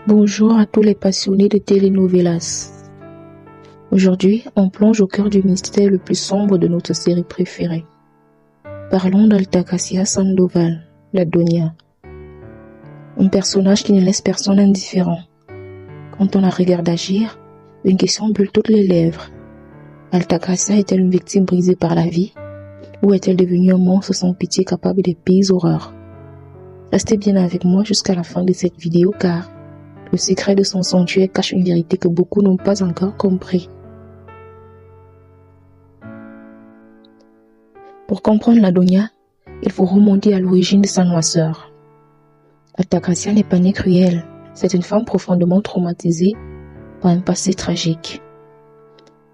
Bonjour à tous les passionnés de telenovelas. Aujourd'hui, on plonge au cœur du mystère le plus sombre de notre série préférée. Parlons d'Altagracia Sandoval, la Doña. Un personnage qui ne laisse personne indifférent. Quand on la regarde agir, une question brûle toutes les lèvres. Altagracia est-elle une victime brisée par la vie? Ou est-elle devenue un monstre sans pitié capable des pires horreurs? Restez bien avec moi jusqu'à la fin de cette vidéo car le secret de son sanctuaire cache une vérité que beaucoup n'ont pas encore compris. Pour comprendre la Doña, il faut remonter à l'origine de sa noirceur. Altagracia n'est pas née cruelle, c'est une femme profondément traumatisée par un passé tragique,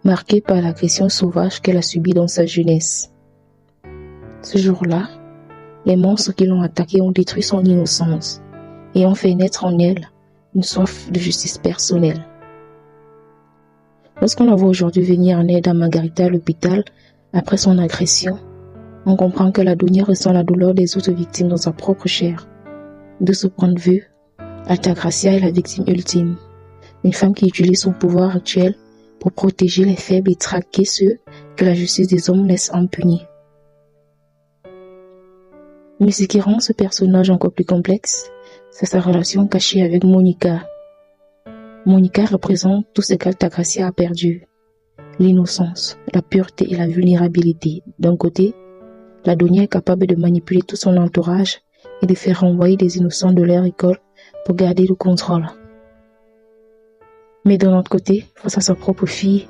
marquée par l'agression sauvage qu'elle a subie dans sa jeunesse. Ce jour-là, les monstres qui l'ont attaquée ont détruit son innocence et ont fait naître en elle une soif de justice personnelle. Lorsqu'on la voit aujourd'hui venir en aide à Margarita à l'hôpital après son agression, on comprend que la Doña ressent la douleur des autres victimes dans sa propre chair. De ce point de vue, Altagracia est la victime ultime, une femme qui utilise son pouvoir actuel pour protéger les faibles et traquer ceux que la justice des hommes laisse impunis. Mais ce qui rend ce personnage encore plus complexe, c'est sa relation cachée avec Monica. Monica représente tout ce qu'Altagracia a perdu. L'innocence, la pureté et la vulnérabilité. D'un côté, la Doña est capable de manipuler tout son entourage et de faire renvoyer des innocents de leur école pour garder le contrôle. Mais d'un autre côté, face à sa propre fille,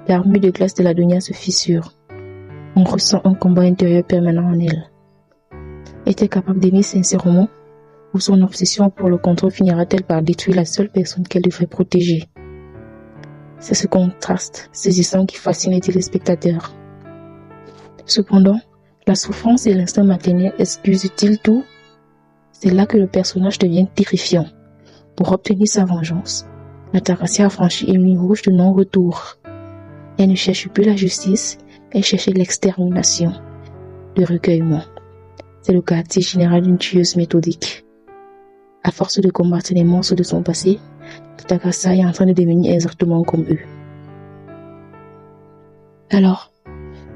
l'armure de glace de la Doña se fissure. On ressent un combat intérieur permanent en elle. Est-elle capable d'aimer sincèrement ou son obsession pour le contrôle finira-t-elle par détruire la seule personne qu'elle devrait protéger? C'est ce contraste saisissant qui fascine les téléspectateurs. Cependant, la souffrance et l'instinct maternel excusent-ils tout? C'est là que le personnage devient terrifiant. Pour obtenir sa vengeance, Altagracia a franchi une ligne rouge de non-retour. Elle ne cherche plus la justice, elle cherche l'extermination, le recueillement. C'est le caractère général d'une tueuse méthodique. À force de combattre les monstres de son passé, Altagracia est en train de devenir exactement comme eux. Alors,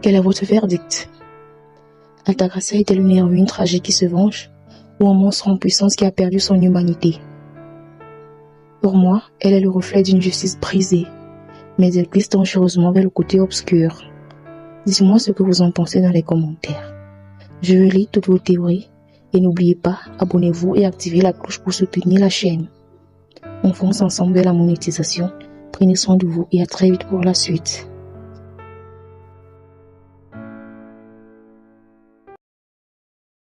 quel est votre verdict? Altagracia est-elle une héroïne tragique qui se venge ou un monstre en puissance qui a perdu son humanité? Pour moi, elle est le reflet d'une justice brisée, mais elle glisse dangereusement vers le côté obscur. Dites-moi ce que vous en pensez dans les commentaires. Je relis toutes vos théories et n'oubliez pas, abonnez-vous et activez la cloche pour soutenir la chaîne. On fonce ensemble vers la monétisation. Prenez soin de vous et à très vite pour la suite.